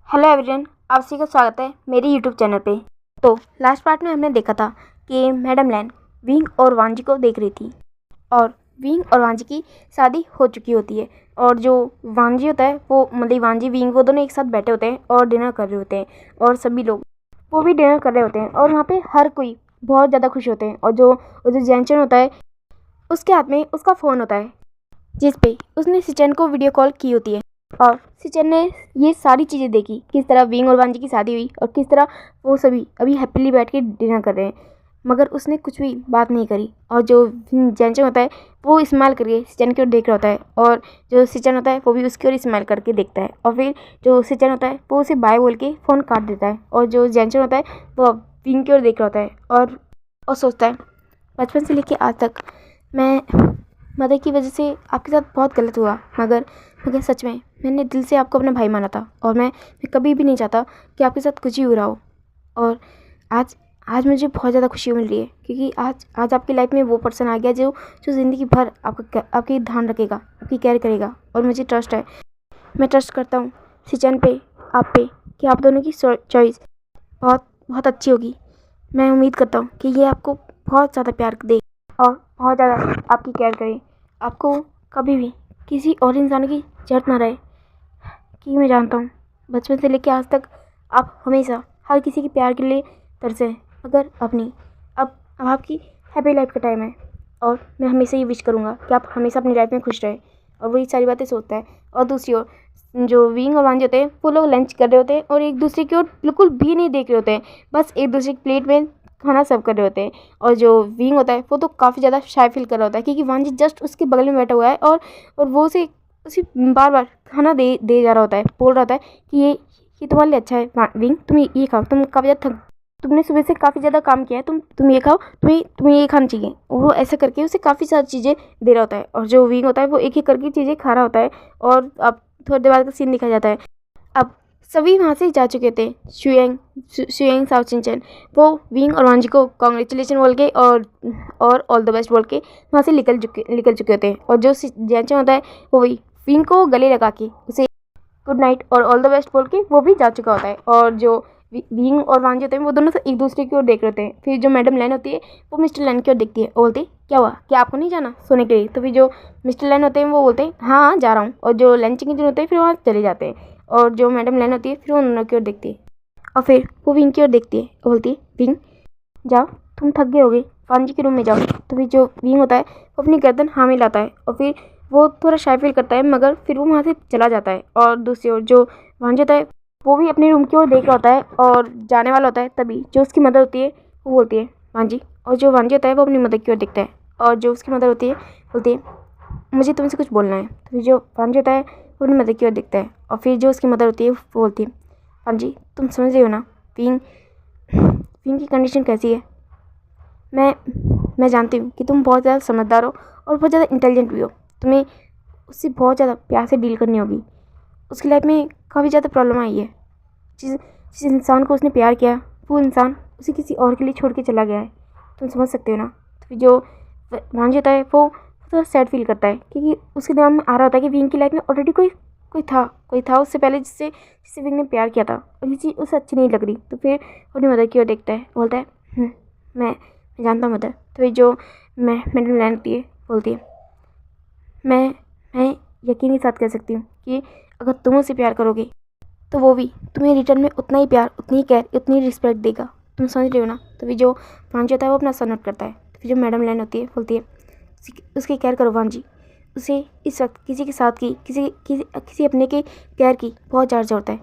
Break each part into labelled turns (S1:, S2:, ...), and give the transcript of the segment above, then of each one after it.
S1: Hello everyone, आप सभी का स्वागत है मेरे यूट्यूब चैनल पे। तो लास्ट पार्ट में हमने देखा था कि मैडम लैन विंग और वांजी को देख रही थी और विंग और वांजी की शादी हो चुकी होती है और जो वांजी होता है वो मतलब वांजी विंग वो दोनों एक साथ बैठे होते हैं और डिनर कर रहे होते हैं और सभी लोग वो भी डिनर कर रहे होते हैं और वहाँ पे हर कोई बहुत ज़्यादा खुश होते हैं। और जो जैनचन होता है उसके हाथ में उसका फ़ोन होता है जिस पे उसने सिचन को वीडियो कॉल की होती है और सिचन ने ये सारी चीज़ें देखी, किस तरह विंग और वांजी की शादी हुई और किस तरह वो सभी अभी हैप्पीली बैठ के डिनर कर रहे हैं, मगर उसने कुछ भी बात नहीं करी। और जो जैनचन होता है वो स्माइल करके सिचन की ओर देख रहा होता है और जो सिचन होता है वो भी उसकी ओर स्माइल करके देखता है और फिर जो सिचन होता है वो उसे बाय बोल के फ़ोन काट देता है और जो जैनचन होता है वो विंग की ओर देख रहा होता है और सोचता है बचपन से लेकर आज तक मैं मदर की वजह से आपके साथ बहुत गलत हुआ, मगर सच में मैंने दिल से आपको अपना भाई माना था और मैं कभी भी नहीं चाहता कि आपके साथ कुछ ही हो रहा हो। और आज मुझे बहुत ज़्यादा खुशी मिल रही है क्योंकि आज आपकी लाइफ में वो पर्सन आ गया जो ज़िंदगी भर आपकी ध्यान रखेगा, आपकी केयर करेगा। और मुझे ट्रस्ट है, मैं ट्रस्ट करता हूँ सिचन पे, आप पे, कि आप दोनों की चॉइस बहुत बहुत अच्छी होगी। मैं उम्मीद करता हूँ कि ये आपको बहुत ज़्यादा प्यार दे और बहुत ज़्यादा आपकी केयर करे, आपको कभी भी किसी और इंसान की ज़रूरत ना रहे। कि मैं जानता हूँ बचपन से लेकर आज तक आप हमेशा हर किसी के प्यार के लिए तरसे हैं, मगर अब नहीं। अब आपकी हैप्पी लाइफ का टाइम है और मैं हमेशा ये विश करूँगा कि आप हमेशा अपनी लाइफ में खुश रहें। और वही सारी बातें सोचता है। और दूसरी ओर जो विंग और वांजी होते हैं वो लोग लंच कर रहे होते हैं और एक दूसरे की ओर बिल्कुल भी नहीं देख रहे होते हैं, बस एक दूसरे की प्लेट में खाना सर्व कर रहे होते हैं। और जो विंग होता है वो तो काफ़ी ज़्यादा शाय फील कर रहा होता है क्योंकि वांजी जस्ट उसके बगल में बैठा हुआ है और वो उसे बार बार खाना दे जा रहा होता है, बोल रहा होता है कि ये तुम्हारे लिए अच्छा है विंग, तुम ये खाओ, तुम काफ़ी ज़्यादा तुमने सुबह से काफ़ी ज़्यादा काम किया है, तुम ये खाओ, तुम्हें ये खाना चाहिए। और वो ऐसा करके उसे काफ़ी सारी चीज़ें दे रहा होता है और जो विंग होता है वो एक एक करके चीज़ें खा रहा होता है। और अब थोड़ी देर बाद का सीन दिखाया जाता है। अब सभी वहाँ से जा चुके थे। शुएंग साओ चिंचन वो विंग और वांजी को कॉन्ग्रेचुलेशन बोल के और ऑल द बेस्ट बोल के वहाँ से निकल चुके होते हैं। और जो जैनचन होता है वो वही विंग को गले लगा के उसे गुड नाइट और ऑल द बेस्ट बोल के वो भी जा चुका होता है। और जो विंग और वांजी होते हैं वो दोनों से एक दूसरे की ओर देख रहे होते हैं। फिर जो मैडम लैन होती है वो मिस्टर लैन की ओर देखती है और बोलती है क्या हुआ, क्या आपको नहीं जाना सोने के लिए? तो फिर जो मिस्टर लैन होते हैं वो बोलते हैं हाँ हाँ जा रहा हूँ। और जो लंच के दिन होते हैं फिर वहाँ चले जाते हैं। और जो मैडम लैन होती है फिर वो उन दोनों की ओर देखती है और फिर वो विंग की ओर देखती है और बोलती है विंग जाओ, तुम थक गए होगे, वांजी के रूम में जाओ। तो फिर जो विंग होता है वो अपनी गर्दन हाँ में लाता है और फिर वो थोड़ा शाय फील करता है, मगर फिर वो वहाँ से चला जाता है। और दूसरी ओर जो वांजी होता है वो भी अपने रूम की ओर देख रहा होता है और जाने वाला होता है। तभी जो उसकी मदर होती है वो बोलती है वांजी। और जो वांजी होता है वो अपनी मदर की ओर देखता है और जो उसकी मदर होती है बोलती है मुझे तुमसे कुछ बोलना है। तो फिर जो वांजी होता है वो अपनी मदर की ओर देखता है और फिर जो उसकी मदर होती है वो बोलती है वांजी तुम समझ रही हो ना विंग की कंडीशन कैसी है। मैं जानती हूँ कि तुम बहुत ज़्यादा समझदार हो और बहुत ज़्यादा इंटेलिजेंट भी हो। तुम्हें उससे बहुत ज़्यादा प्यार से डील करनी होगी। उसकी लाइफ में काफ़ी ज़्यादा प्रॉब्लम आई है। जिस इंसान को उसने प्यार किया वो इंसान उसे किसी और के लिए छोड़ के चला गया है। तुम समझ सकते हो ना। तो जो वांजी होता है वो थोड़ा सैड फील करता है क्योंकि उसके दिमाग में आ रहा होता है कि विंग की लाइफ में ऑलरेडी कोई था उससे पहले जिससे विंग ने प्यार किया था और ये चीज़ उसे अच्छी नहीं लग रही। तो फिर अपनी मदर की ओर देखता है, बोलता है मैं जानता हूँ मदर। तो फिर जो मैडम लैन होती है बोलती है मैं यकीन के साथ कह सकती हूँ कि अगर तुम उससे प्यार करोगे तो वो भी तुम्हें रिटर्न में उतना ही प्यार, उतनी केयर, उतनी रिस्पेक्ट देगा। तुम समझ रहे हो ना। तो फिर जो वांजी होता है वो अपना सर नोट करता है। तो फिर जो मैडम लैन होती है बोलती है उसकी केयर करो वांजी, उसे इस वक्त किसी के साथ की किसी अपने के केयर की बहुत ज़्यादा ज़रूरत है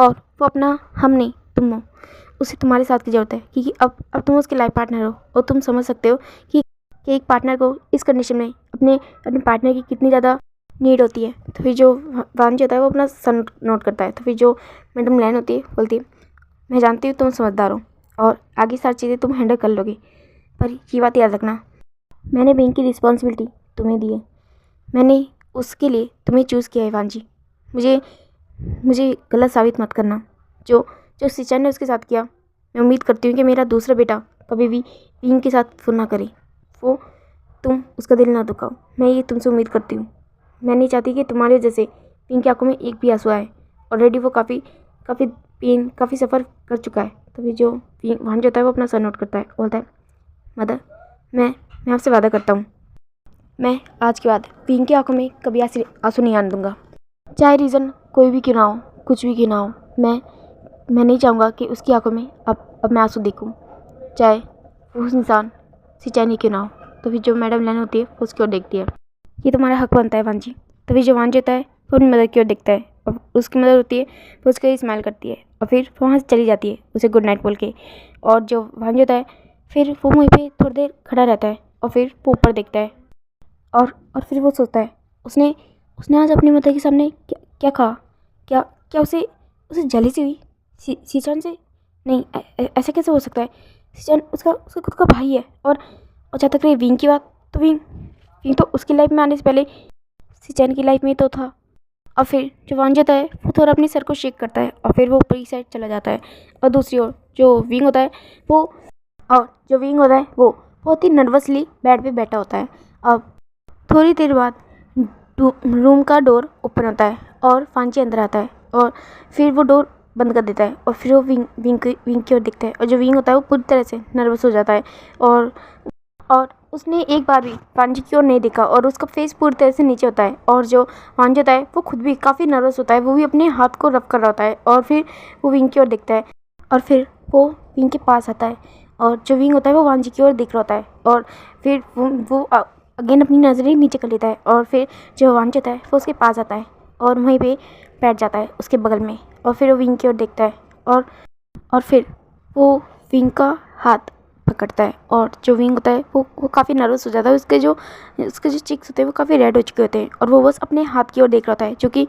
S1: और वो अपना हम नहीं तुम हो, उसे तुम्हारे साथ की ज़रूरत है क्योंकि अब तुम उसके लाइफ पार्टनर हो और तुम समझ सकते हो कि एक पार्टनर को इस कंडीशन में अपने पार्टनर की कितनी ज़्यादा नीड होती है। तो फिर जो वांजी होता है वो अपना सन नोट करता है। तो फिर जो मैडम लैन होती है बोलती है मैं जानती हूँ तुम समझदार हो और आगे सारी चीज़ें तुम हैंडल कर लोगे, पर ये बात याद रखना मैंने बैंक की रिस्पॉन्सिबिलिटी तुम्हें दी है, मैंने उसके लिए तुम्हें चूज़ किया है वांजी। मुझे गलत साबित मत करना। जो सिचन ने उसके साथ किया, मैं उम्मीद करती हूँ कि मेरा दूसरा बेटा कभी भी विंग के साथ फोन ना करे, वो तुम उसका दिल ना दुखाओ। मैं ये तुमसे उम्मीद करती हूँ। मैं नहीं चाहती कि तुम्हारे जैसे विंग की आंखों में एक भी आंसू आए। ऑलरेडी वो काफ़ी काफ़ी पेन, काफ़ी सफ़र कर चुका है। तभी जो वांजी होता है वो अपना सर नोट करता है, बोलता है, मदर मैं आपसे वादा करता हूँ, मैं आज के बाद विंग की आंखों में कभी आंसू नहीं आने दूंगा। चाहे रीज़न कोई भी क्यों ना हो, कुछ भी क्यों ना हो, मैं नहीं चाहूँगा कि उसकी आंखों में अब मैं आंसू देखूँ, चाहे वो उस इंसान से चैन क्यों ना हो। तभी जो मैडम लैन होती है वो उसकी ओर देखती है, ये तुम्हारा हक बनता है वांजी। तभी जो वांजी होता है वो अपनी मदर की ओर देखता है और उसकी मदर होती है वो उसके स्माइल करती है और फिर वहाँ से चली जाती है उसे गुड नाइट बोल के। और जो वांजी होता है फिर वो वहीं पे थोड़ी देर खड़ा रहता है और फिर वो ऊपर देखता है और फिर वो सोचता है उसने आज अपनी मदर के सामने क्या कहा, क्या क्या उसे जलीसी हुई सीचान से? नहीं, ऐसा कैसे हो सकता है? सीचान उसका खुद का भाई है। और जहाँ तक रही विंग की बात, तो विंग तो उसकी लाइफ में आने से पहले सीचान की लाइफ में तो था। और फिर जो वांजी होता है वो थोड़ा अपने सर को शेक करता है और फिर वो ऊपर की साइड चला जाता है। और दूसरी ओर जो विंग होता है वो बहुत ही नर्वसली बेड पे बैठा होता है। अब थोड़ी देर बाद रूम का डोर ओपन होता है और वांजी अंदर आता है और फिर वो डोर बंद कर देता है और फिर वो विंग की ओर दिखता है। और जो विंग होता है वो पूरी तरह से नर्वस हो जाता है और उसने एक बार भी वांजी की ओर नहीं देखा और उसका फेस पूरी तरह से नीचे होता है। और जो वांजी होता है वो खुद भी काफ़ी नर्वस होता है, वो भी अपने हाथ को रब कर रहा होता है और फिर वो विंग की ओर देखता है और फिर वो विंग के पास आता है और जो विंग होता है वो वांजी की ओर देख रहा होता है और फिर वो अगेन अपनी नज़रें नीचे कर लेता है और फिर जो वांजी होता है वो उसके पास आता है और वहीं पे बैठ जाता है उसके बगल में और फिर वो विंग की ओर देखता है और फिर वो विंग का हाथ पकड़ता है। और जो विंग होता है वो काफ़ी नर्वस हो जाता है, उसके जो चिक्स होते हैं वो काफ़ी रेड हो चुके होते हैं और वो बस अपने हाथ की ओर देख रहा होता है जो कि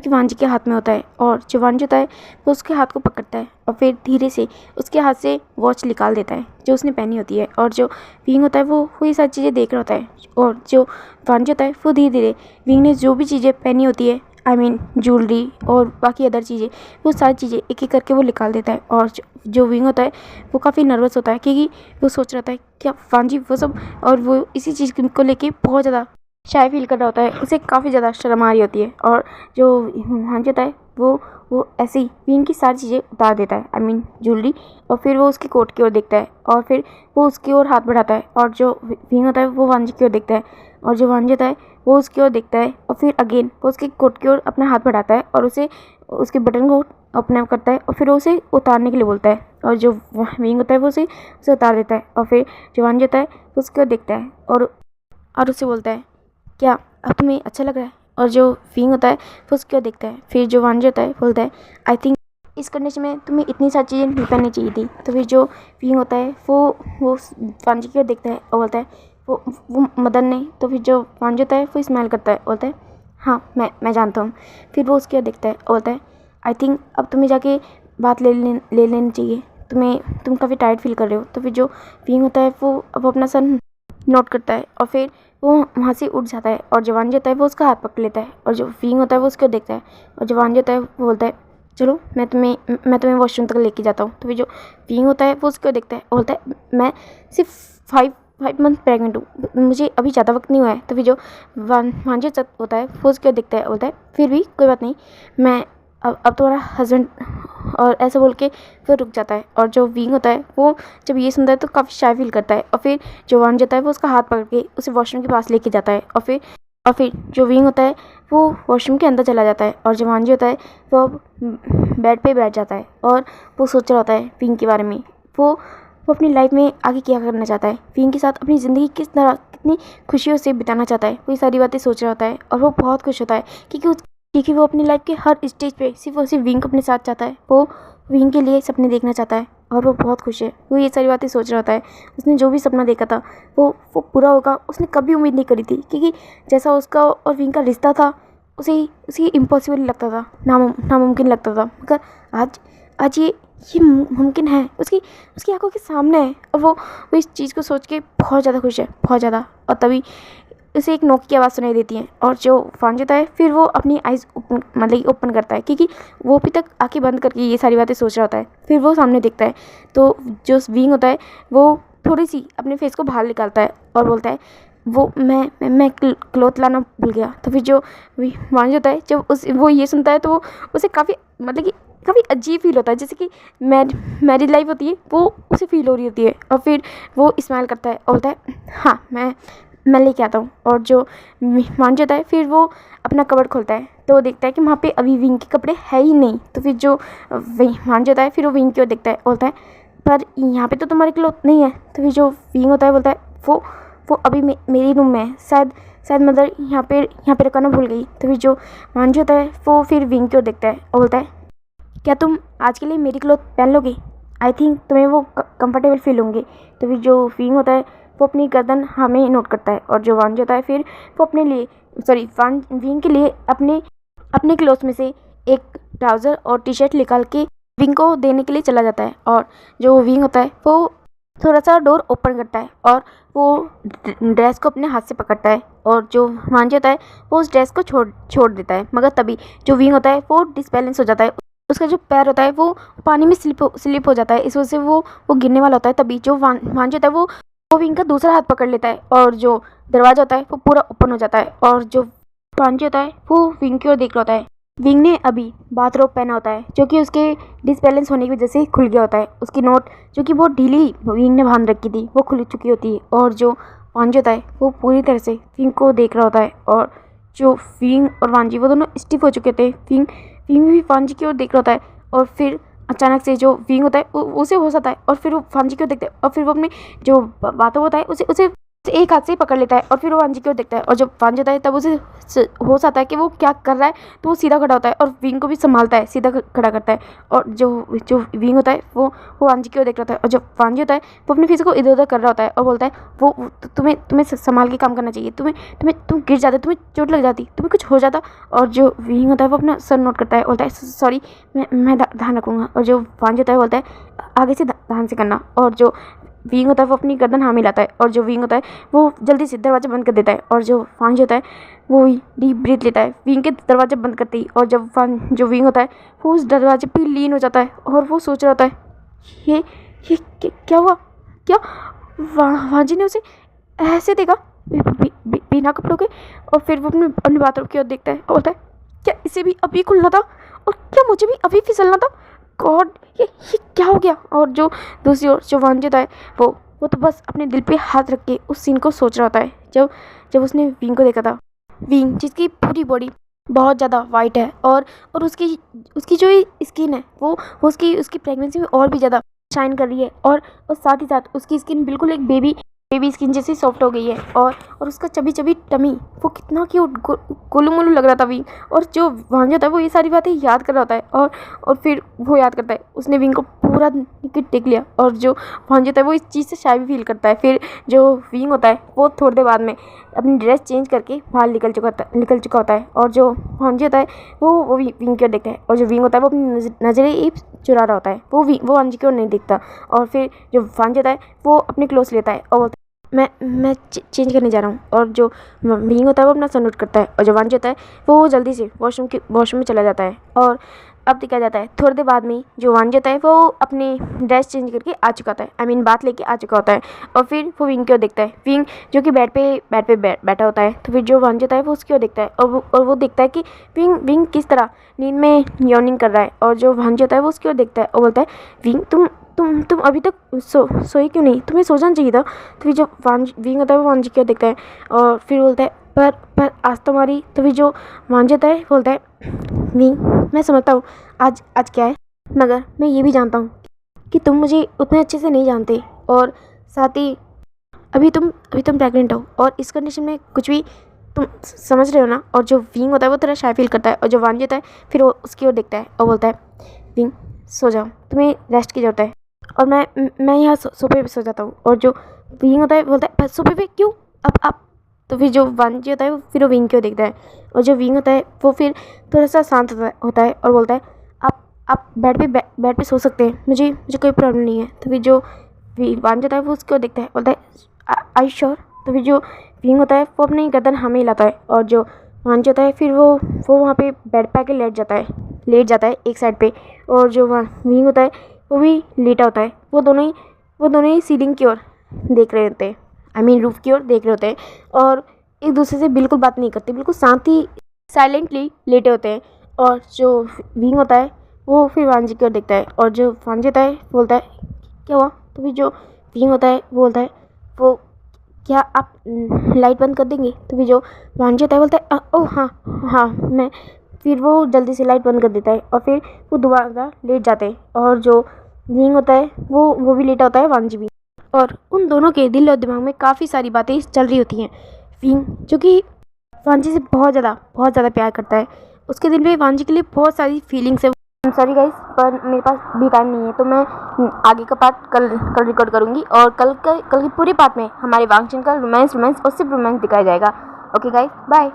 S1: वांजी के हाथ में होता है। और जो वांजी होता है वो उसके हाथ को पकड़ता है और फिर धीरे से उसके हाथ से वॉच निकाल देता है जो उसने पहनी होती है। और जो विंग होता है वो ये सारी चीज़ें देख रहा होता है और जो वांजी होता है वो धीरे धीरे विंग ने जो भी चीज़ें पहनी होती है, आई मीन ज्वेलरी और बाकी अदर चीज़ें, वो सारी चीज़ें एक एक करके वो निकाल देता है। और जो विंग होता है वो काफ़ी नर्वस होता है क्योंकि वो सोच रहा था क्या वांजी वो सब, और वो इसी चीज़ को लेके बहुत ज़्यादा शाय फील कर रहा होता है, उसे काफ़ी ज़्यादा शर्म आ रही होती है। और जो वांजी होता है वो ऐसे ही विंग की सारी चीज़ें उतार देता है, आई मीन ज्वेलरी, और फिर वो उसकी कोट की ओर देखता है और फिर वो उसकी ओर हाथ बढ़ाता है और जो विंग होता है वो वांजी की ओर देखता है और जो वांजी होता है वो उसकी ओर देखता है और फिर अगेन वो उसकी कोट की ओर अपना हाथ बढ़ाता है और उसे उसके बटन को अपने आप करता है और फिर उसे उतारने के लिए बोलता है और जो विंग होता है वो उसे उतार देता है। और फिर जो वांजी होता है वो उसकी ओर देखता है और उसे बोलता है क्या अब तुम्हें अच्छा लग रहा है? और जो विंग होता है वो उसकी ओर देखता है। फिर जो वांजी होता है बोलता है आई थिंक इस कंडीशन में तुम्हें इतनी सारी चीज़ें नहीं पहननी चाहिए थी। तो फिर जो विंग होता है वो वांजी की ओर देखता है और बोलता है वो मदन ने। तो फिर जो वांजी होता है वो स्माइल करता है, बोलता है हाँ मैं जानता हूँ। फिर वो उसकी ओर देखता है और बोलता है आई थिंक अब तुम्हें जाके बात ले लेनी चाहिए, तुम काफ़ी टायर्ड फील कर रहे हो। तो फिर जो विंग होता है वो अब अपना सर नोट करता है और फिर वो वहाँ से उठ जाता है और जो वांजी होता है वो उसका हाथ पकड़ लेता है और जो विंग होता है वो उसको देखता है और जो वांजी होता है वो बोलता है चलो मैं तुम्हें वॉशरूम तक लेके जाता हूँ। तो फिर जो विंग होता है वो उसको देखता है और बोलता है मैं सिर्फ 5 मंथ प्रेगनेंट हूँ, मुझे अभी ज़्यादा वक्त नहीं हुआ है। तो फिर जो वांजी होता है वो उसको देखता है, बोलता है फिर भी कोई बात नहीं, मैं अब तुम्हारा हस्बैंड, और ऐसा बोल के फिर रुक जाता है। और जो विंग होता है वो जब ये सुनता है तो काफ़ी शाय फील करता है और फिर जो वांजी होता है वो उसका हाथ पकड़ के उसे वॉशरूम के पास लेके जाता है और फिर जो विंग होता है वो वॉशरूम के अंदर चला जाता है और जो वांजी होता है वो बेड पे बैठ जाता है और वो सोच रहा होता है विंग के बारे में। वो अपनी लाइफ में आगे क्या करना चाहता है, विंग के साथ अपनी ज़िंदगी कितनी खुशियों से बिताना चाहता है, वो ये सारी बातें सोच रहा होता है। और वो बहुत खुश होता है क्योंकि वो अपनी लाइफ के हर स्टेज पे सिर्फ और सिर्फ विंग को अपने साथ चाहता है, वो विंग के लिए सपने देखना चाहता है और वो बहुत खुश है। वो ये सारी बातें सोच रहा होता है, उसने जो भी सपना देखा था वो पूरा होगा उसने कभी उम्मीद नहीं करी थी, क्योंकि जैसा उसका और विंग का रिश्ता था उसे इम्पॉसिबल लगता था, नामुमकिन लगता था। मगर आज ये मुमकिन है, उसकी आंखों के सामने है और वो इस चीज़ को सोच के बहुत ज़्यादा खुश है, बहुत ज़्यादा। और तभी उसे एक नोक की आवाज़ सुनाई देती है और जो वांजी होता है फिर वो अपनी आइज़ ओपन करता है, क्योंकि वो अभी तक आंखें बंद करके ये सारी बातें सोच रहा होता है। फिर वो सामने देखता है तो जो विंग होता है वो थोड़ी सी अपने फेस को बाहर निकालता है और बोलता है वो मैं क्लोथ लाना भूल गया। तो फिर जो वांजी होता है जब वो ये सुनता है तो वो उसे काफ़ी काफ़ी अजीब फील होता है, जैसे कि मैरिड लाइफ होती है वो उसे फील हो रही होती है। और फिर वो स्माइल करता है और बोलता है हाँ मैं लेके आता हूँ। और जो मान जाता है फिर वो अपना कबर्ड खोलता है तो वो देखता है कि वहाँ पे अभी विंग के कपड़े है ही नहीं। तो फिर जो मान जाता है फिर वो विंग की ओर देखता है, बोलता है पर यहाँ पे तो तुम्हारे क्लॉथ नहीं है। तो फिर जो विंग होता है बोलता है वो अभी मेरी रूम में है, शायद मदर यहाँ पे रखना भूल गई। तो फिर जो मान होता है वो फिर विंग की ओर देखता है और बोलता है क्या तुम आज के लिए मेरी क्लॉथ पहन लोगे? आई थिंक तुम्हें वो कंफर्टेबल फील होंगे। तो फिर जो विंग होता है वो अपनी गर्दन हमें नोट करता है और जो वांज होता है फिर वो अपने लिए विंग के लिए अपने क्लोथ्स में से एक ट्राउज़र और टी शर्ट निकाल के विंग को देने के लिए चला जाता है। और जो विंग होता है वो थोड़ा सा डोर ओपन करता है और वो ड्रेस को अपने हाथ से पकड़ता है और जो वांज होता है वो उस ड्रेस को छोड़ देता है। मगर तभी जो विंग होता है वो डिसबैलेंस हो जाता है, उसका जो पैर होता है वो पानी में स्लिप हो जाता है, इस वजह से वो गिरने वाला होता है। तभी जो वांज होता है वो विंग का दूसरा हाथ पकड़ लेता है और जो दरवाजा होता है वो पूरा ओपन हो जाता है। और जो वांज होता है वो विंग की ओर देख रहा होता है। विंग ने अभी बाथरोब पहना होता है जो कि उसके डिसबैलेंस होने की वजह से खुल गया होता है। उसकी नोट जो कि बहुत ढीली विंग ने बांध रखी थी वो खुल चुकी होती है। और जो वांज होता है वो पूरी तरह से विंग को देख रहा होता है और जो विंग और वांजी वो दोनों स्टिफ हो चुके थे। विंग भी वांजी की ओर देख रहा होता है और फिर अचानक से जो विंग होता है उसे होश आता है और फिर वो वांजी की ओर देखता है और फिर वो अपने जो बातों होता है उसे एक हाथ से ही पकड़ लेता है और फिर वो वांजी की ओर देखता है। और जब वांजी होता है तब उसे होश आता है कि वो क्या कर रहा है, तो वो सीधा खड़ा होता है और विंग को भी संभालता है, सीधा खड़ा करता है। और जो विंग होता है वो वांजी की ओर देख रहा होता है और जब वांजी होता है वो अपने फेस को इधर उधर कर रहा होता है और बोलता है वो तुम्हें संभाल के काम करना चाहिए, तुम गिर जाते, तुम्हें चोट लग जाती, तुम्हें कुछ हो जाता। और जो विंग होता है वो अपना सर नोट करता है, बोलता है सॉरी मैं ध्यान रखूँगा। और जो वांजी होता है बोलता है आगे से ध्यान से करना। और जो विंग होता है वो अपनी गर्दन हाँ मिलाता है और जो विंग होता है वो जल्दी से दरवाज़ा बंद कर देता है। और जो वांज होता है वो डीप ब्रीथ लेता है विंग के दरवाज़ा बंद करते ही। और जब जो विंग होता है वो उस दरवाजे पे लीन हो जाता है और वो सोच रहा होता है ये क्या हुआ, क्या वांजी ने उसे ऐसे देखा बिना कपड़ों के। और फिर वो अपने बाथरूम की ओर देखता है और बोलता है क्या इसे भी अभी खुलना था और क्या मुझे भी अभी फिसलना था? गॉड ये क्या हो गया? और जो दूसरी ओर जो वांज होता है वो तो बस अपने दिल पे हाथ रख के उस सीन को सोच रहा होता है जब उसने विंग को देखा था। विंग जिसकी पूरी बॉडी बहुत ज़्यादा वाइट है और उसकी जो स्किन है वो उसकी प्रेगनेंसी में और भी ज़्यादा शाइन कर रही है। और साथ ही साथ उसकी स्किन बिल्कुल एक बेबी स्किन जैसी सॉफ्ट हो गई है। और उसका चबी टमी वो कितना क्यूट गोलू मोलू लग रहा था विंग। और जो वांज होता है वो ये सारी बातें याद कर रहा होता है और फिर वो याद करता है उसने विंग को पूरा निकट टेक लिया। और जो वांज होता है वो इस चीज़ से शाय भी फील करता है। फिर जो विंग होता है वो थोड़ी देर बाद में अपनी ड्रेस चेंज करके बाहर निकल चुका होता है। और जो वांज होता है वो विंग की ओर देखता है और जो विंग होता है वो अपनी नज़रें चुरा रहा होता है, वो वांज की ओर नहीं देखता। और फिर जो वांज होता है वो अपने क्लोथ लेता है और बोलता है मैं चेंज करने जा रहा हूँ। और जो विंग होता है वो अपना सर नोट करता है और जो वांज होता है वो जल्दी से वॉशरूम में चला जाता है। और अब देखा जाता है थोड़ी देर बाद में जो वांज होता है वो अपनी ड्रेस चेंज करके आ चुका होता है, आई मीन बात लेके आ चुका होता है। और फिर वो विंग की ओर देखता है, विंग जो कि बेड पे बैठा होता है। तो फिर जो वांज होता है वो उसकी ओर देखता है और वो देखता है कि विंग किस तरह नींद में यॉर्निंग कर रहा है। और जो वांज होता है वो उसकी ओर देखता है और बोलता है विंग तुम अभी तक सोई क्यों नहीं, तुम्हें सो जाना चाहिए था। तो फिर जो विंग होता है वो वांज की ओर देखता है और फिर बोलता है पर आज तो हमारी। तो फिर जो वांज होता है बोलता है विंग मैं समझता हूँ आज क्या है, मगर मैं ये भी जानता हूँ कि तुम मुझे उतने अच्छे से नहीं जानते और साथ ही अभी तुम प्रेग्नेंट हो और इस कंडीशन में कुछ भी तुम समझ रहे हो ना। और जो विंग होता है वो थोड़ा शाय फील करता है और जो वांज होता है फिर वो उसकी ओर देखता है और बोलता है विंग सो जाओ, तुम्हें रेस्ट की ज़रूरत है। और मैं यहाँ सोफे पे सो जाता हूँ। और जो विंग होता है बोलता है सोफे पे क्यों, अब तो फिर जो वांज होता है फिर वो विंग की ओर देखता है और जो विंग होता है वो फिर थोड़ा सा शांत होता है और बोलता है आप बेड पे सो सकते हैं, मुझे कोई प्रॉब्लम नहीं है। तो फिर जो वांज होता है वो उसकी ओर देखता है, बोलता है आई श्योर। तो फिर जो विंग होता है वो अपनी गर्दन हमें हिलाता है और जो वांज होता है फिर वो वहाँ पे बेड पे आके लेट जाता है एक साइड पे। और जो विंग होता है वो भी लेटा होता है। वो दोनों ही सीलिंग की ओर देख रहे होते हैं, आई मीन रूफ की ओर देख रहे होते हैं और एक दूसरे से बिल्कुल बात नहीं करते, बिल्कुल शांति साइलेंटली लेटे होते हैं। और जो विंग होता है वो फिर वांजी की ओर देखता है और जो वांजी होता है बोलता है क्या हुआ। तो फिर जो विंग होता है वो बोलता है वो क्या आप लाइट बंद कर देंगे। तो फिर जो वांजी होता है बोलता है ओह हाँ हाँ मैं। फिर वो जल्दी से लाइट बंद कर देता है और फिर वो दोबारा लेट जाते हैं और जो विंग होता है वो भी लेटा होता है, वांजी भी। और उन दोनों के दिल और दिमाग में काफ़ी सारी बातें चल रही होती हैं। विंग जो कि वांजी से बहुत ज़्यादा प्यार करता है, उसके दिल में वांजी के लिए बहुत सारी फीलिंग्स है। सॉरी गाइस, पर मेरे पास भी टाइम नहीं है, तो मैं आगे का पार्ट कल रिकॉर्ड करूँगी और कल के पूरे पार्ट में हमारे वांगचन का रोमांस और सिर्फ रोमांस दिखाया जाएगा। Okay guys, bye.